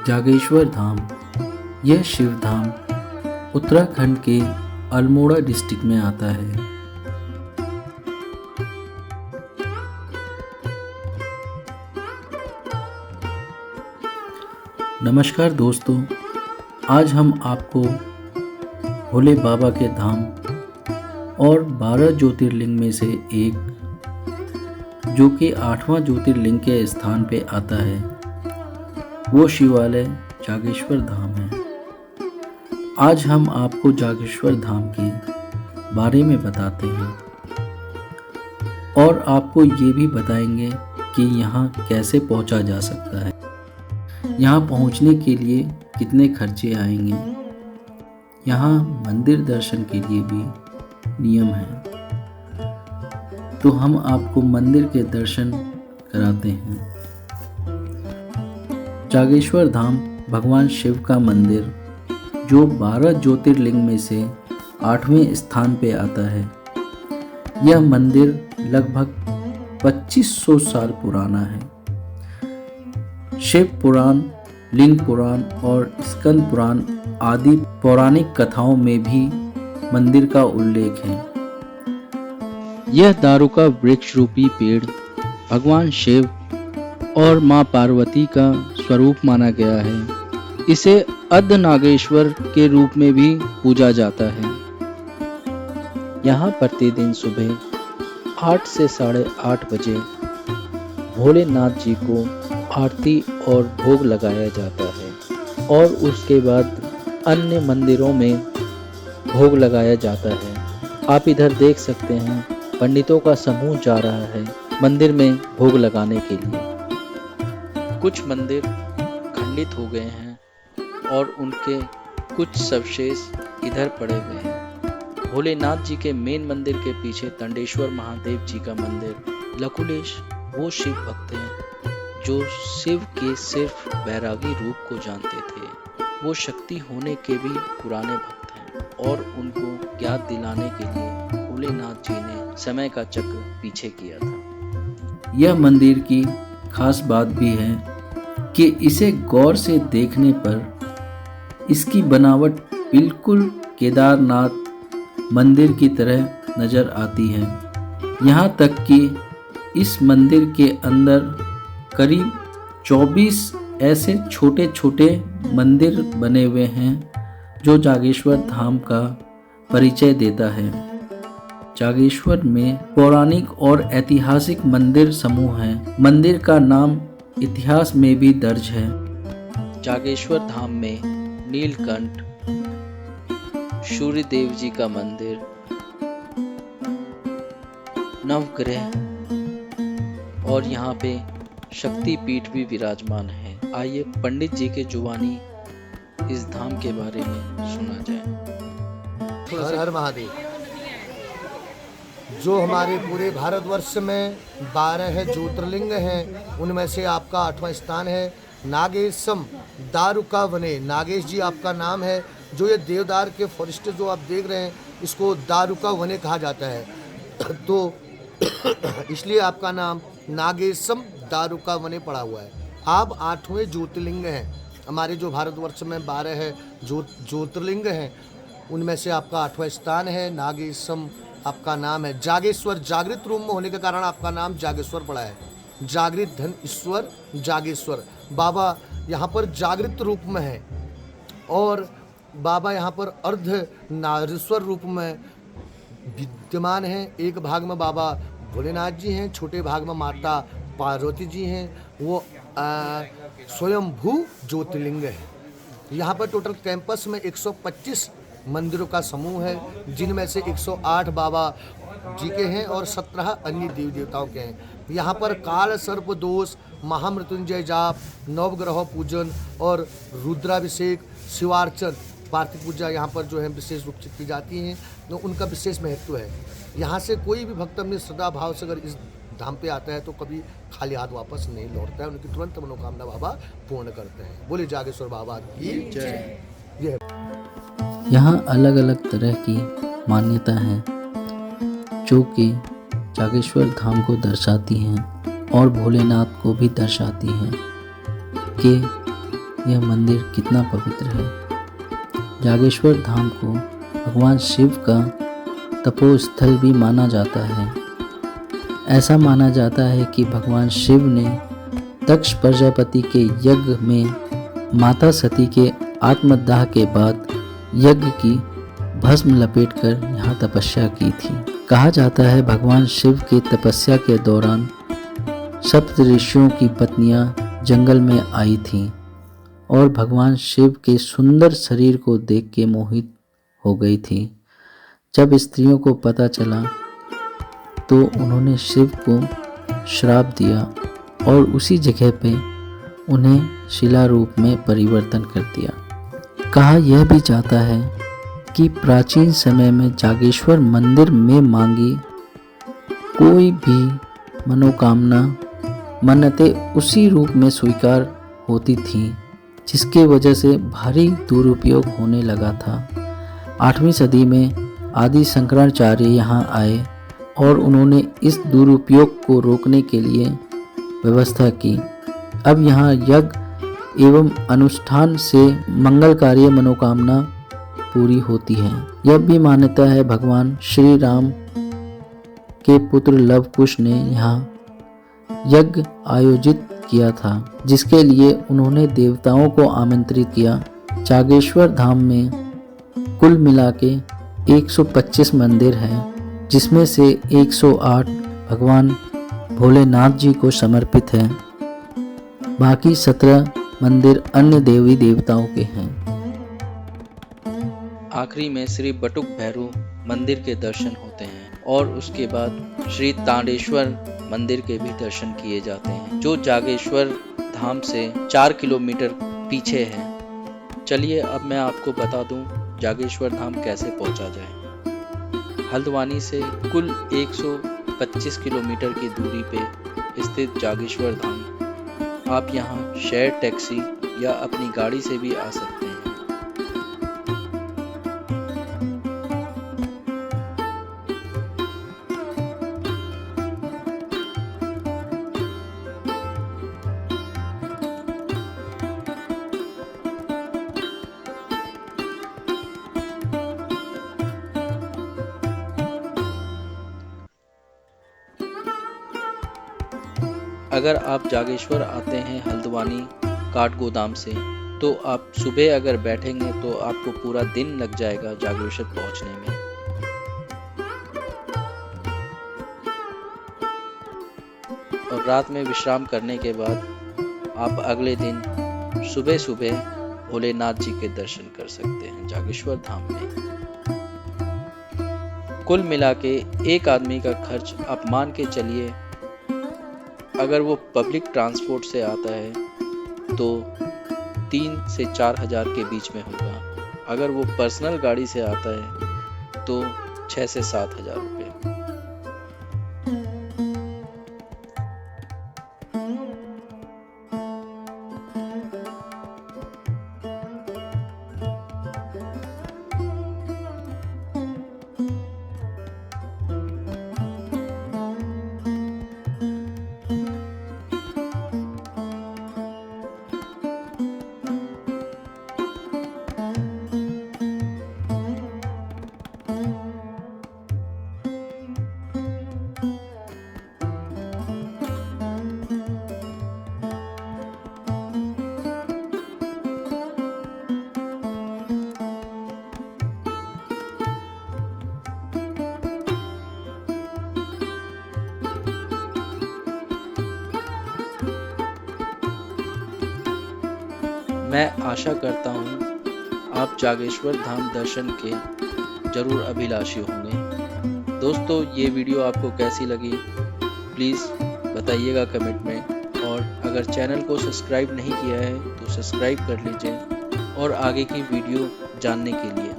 जागेश्वर धाम। यह शिव धाम उत्तराखंड के अल्मोड़ा डिस्ट्रिक्ट में आता है। नमस्कार दोस्तों, आज हम आपको भोले बाबा के धाम और 12 ज्योतिर्लिंग में से एक, जो कि 8वां ज्योतिर्लिंग के स्थान पे आता है, वो शिवालय जागेश्वर धाम है। आज हम आपको जागेश्वर धाम के बारे में बताते हैं और आपको ये भी बताएंगे कि यहाँ कैसे पहुँचा जा सकता है, यहाँ पहुँचने के लिए कितने खर्चे आएंगे। यहाँ मंदिर दर्शन के लिए भी नियम है, तो हम आपको मंदिर के दर्शन कराते हैं। जागेश्वर धाम भगवान शिव का मंदिर, जो 12 ज्योतिर्लिंग में से 8वें स्थान पे आता है। यह मंदिर लगभग 2500 साल पुराना है। शिव पुराण, लिंग पुराण और स्कंद पुराण आदि पौराणिक कथाओं में भी मंदिर का उल्लेख है। यह दारू का वृक्ष रूपी पेड़ भगवान शिव और मां पार्वती का स्वरूप माना गया है। इसे अर्धनागेश्वर के रूप में भी पूजा जाता है। यहाँ प्रतिदिन सुबह 8 से 8:30 बजे भोलेनाथ जी को आरती और भोग लगाया जाता है और उसके बाद अन्य मंदिरों में भोग लगाया जाता है। आप इधर देख सकते हैं, पंडितों का समूह जा रहा है मंदिर में भोग लगाने के लिए। कुछ मंदिर खंडित हो गए हैं और उनके कुछ शवशेष इधर पड़े हुए हैं। भोलेनाथ जी के मेन मंदिर के पीछे तंडेश्वर महादेव जी का मंदिर। लकुलेश वो शिव भक्त हैं जो शिव के सिर्फ बैरागी रूप को जानते थे। वो शक्ति होने के भी पुराने भक्त हैं और उनको ज्ञात दिलाने के लिए भोलेनाथ जी ने समय का चक्र पीछे किया था। यह मंदिर की खास बात भी है कि इसे गौर से देखने पर इसकी बनावट बिल्कुल केदारनाथ मंदिर की तरह नजर आती है। यहाँ तक कि इस मंदिर के अंदर करीब 24 ऐसे छोटे छोटे मंदिर बने हुए हैं जो जागेश्वर धाम का परिचय देता है। जागेश्वर में पौराणिक और ऐतिहासिक मंदिर समूह हैं। मंदिर का नाम इतिहास में भी दर्ज है। जागेश्वर धाम में नीलकंठ, सूर्य देव जी का मंदिर, नवग्रह और यहाँ पे शक्ति पीठ भी विराजमान है। आइए पंडित जी के जुबानी इस धाम के बारे में सुना जाए। हर हर महादेव। जो हमारे पूरे भारतवर्ष में 12 ज्योतिर्लिंग हैं, उनमें से आपका 8वां स्थान है नागेशम दारुका वने। नागेश जी आपका नाम है। जो ये देवदार के फॉरेस्ट जो आप देख रहे हैं, इसको दारुका वने कहा जाता है, तो इसलिए आपका नाम नागेशम दारुका वने पड़ा हुआ है। आप 8वें ज्योतिर्लिंग हैं। हमारे जो भारतवर्ष में 12 ज्योतिर्लिंग हैं, उनमें से आपका 8वां स्थान है नागेशम। आपका नाम है जागेश्वर। जागृत रूप में होने के कारण आपका नाम जागेश्वर पड़ा है। जागृत धन ईश्वर जागेश्वर। बाबा यहाँ पर जागृत रूप में है और बाबा यहाँ पर अर्ध नारेश्वर रूप में विद्यमान है। एक भाग में बाबा भोलेनाथ जी हैं, छोटे भाग में माता पार्वती जी हैं। वो स्वयंभू ज्योतिर्लिंग है। यहाँ पर टोटल कैंपस में 125 मंदिरों का समूह है, जिनमें से 108 बाबा जी के हैं और 17 अन्य देवी देवताओं के हैं। यहाँ पर काल सर्प दोष, महामृत्युंजय जाप, नवग्रह पूजन और रुद्राभिषेक, शिवार्चन, पार्थिव पूजा यहाँ पर जो है विशेष रूप से की जाती हैं, तो उनका विशेष महत्व है। यहाँ से कोई भी भक्त अपने श्रद्धा भाव से अगर इस धाम पे आता है तो कभी खाली हाथ वापस नहीं लौटता है। उनकी तुरंत मनोकामना बाबा पूर्ण करते हैं। बोले जागेश्वर बाबा की जय। यहाँ अलग अलग तरह की मान्यता है जो कि जागेश्वर धाम को दर्शाती हैं और भोलेनाथ को भी दर्शाती हैं कि यह मंदिर कितना पवित्र है। जागेश्वर धाम को भगवान शिव का तपोस्थल भी माना जाता है। ऐसा माना जाता है कि भगवान शिव ने दक्ष प्रजापति के यज्ञ में माता सती के आत्मदाह के बाद यज्ञ की भस्म लपेटकर यहाँ तपस्या की थी। कहा जाता है भगवान शिव की तपस्या के दौरान सप्त ऋषियों की पत्नियां जंगल में आई थीं और भगवान शिव के सुंदर शरीर को देख के मोहित हो गई थी। जब स्त्रियों को पता चला तो उन्होंने शिव को श्राप दिया और उसी जगह पे उन्हें शिला रूप में परिवर्तन कर दिया। कहा यह भी जाता है कि प्राचीन समय में जागेश्वर मंदिर में मांगी कोई भी मनोकामना मन्नतें उसी रूप में स्वीकार होती थीं, जिसके वजह से भारी दुरुपयोग होने लगा था। 8वीं सदी में आदि शंकराचार्य यहाँ आए और उन्होंने इस दुरुपयोग को रोकने के लिए व्यवस्था की। अब यहाँ यज्ञ एवं अनुष्ठान से मंगलकार्य मनोकामना पूरी होती है। यह भी मान्यता है भगवान श्री राम के पुत्र लव कुश ने यहाँ यज्ञ आयोजित किया था, जिसके लिए उन्होंने देवताओं को आमंत्रित किया। जागेश्वर धाम में कुल मिला के 125 मंदिर हैं, जिसमें से 108 भगवान भोलेनाथ जी को समर्पित हैं। बाकी 17 मंदिर अन्य देवी देवताओं के हैं। आखिरी में श्री बटुक भैरव मंदिर के दर्शन होते हैं और उसके बाद श्री तांडेश्वर मंदिर के भी दर्शन किए जाते हैं, जो जागेश्वर धाम से 4 किलोमीटर पीछे है। चलिए अब मैं आपको बता दूं जागेश्वर धाम कैसे पहुंचा जाए। हल्द्वानी से कुल 125 किलोमीटर की दूरी पे स्थित जागेश्वर धाम, आप यहाँ शेयर टैक्सी या अपनी गाड़ी से भी आ सकते हैं। अगर आप जागेश्वर आते हैं हल्द्वानी काठगोदाम से, तो आप सुबह अगर बैठेंगे तो आपको पूरा दिन लग जाएगा जागेश्वर पहुंचने में। और रात में विश्राम करने के बाद आप अगले दिन सुबह सुबह भोलेनाथ जी के दर्शन कर सकते हैं जागेश्वर धाम में। कुल मिला के एक आदमी का खर्च आप मान के चलिए, अगर वो पब्लिक ट्रांसपोर्ट से आता है तो 3 से 4 हज़ार के बीच में होगा। अगर वो पर्सनल गाड़ी से आता है तो 6 से 7 हज़ार रुपये। मैं आशा करता हूँ आप जागेश्वर धाम दर्शन के जरूर अभिलाषी होंगे। दोस्तों, ये वीडियो आपको कैसी लगी प्लीज़ बताइएगा कमेंट में, और अगर चैनल को सब्सक्राइब नहीं किया है तो सब्सक्राइब कर लीजिए और आगे की वीडियो जानने के लिए।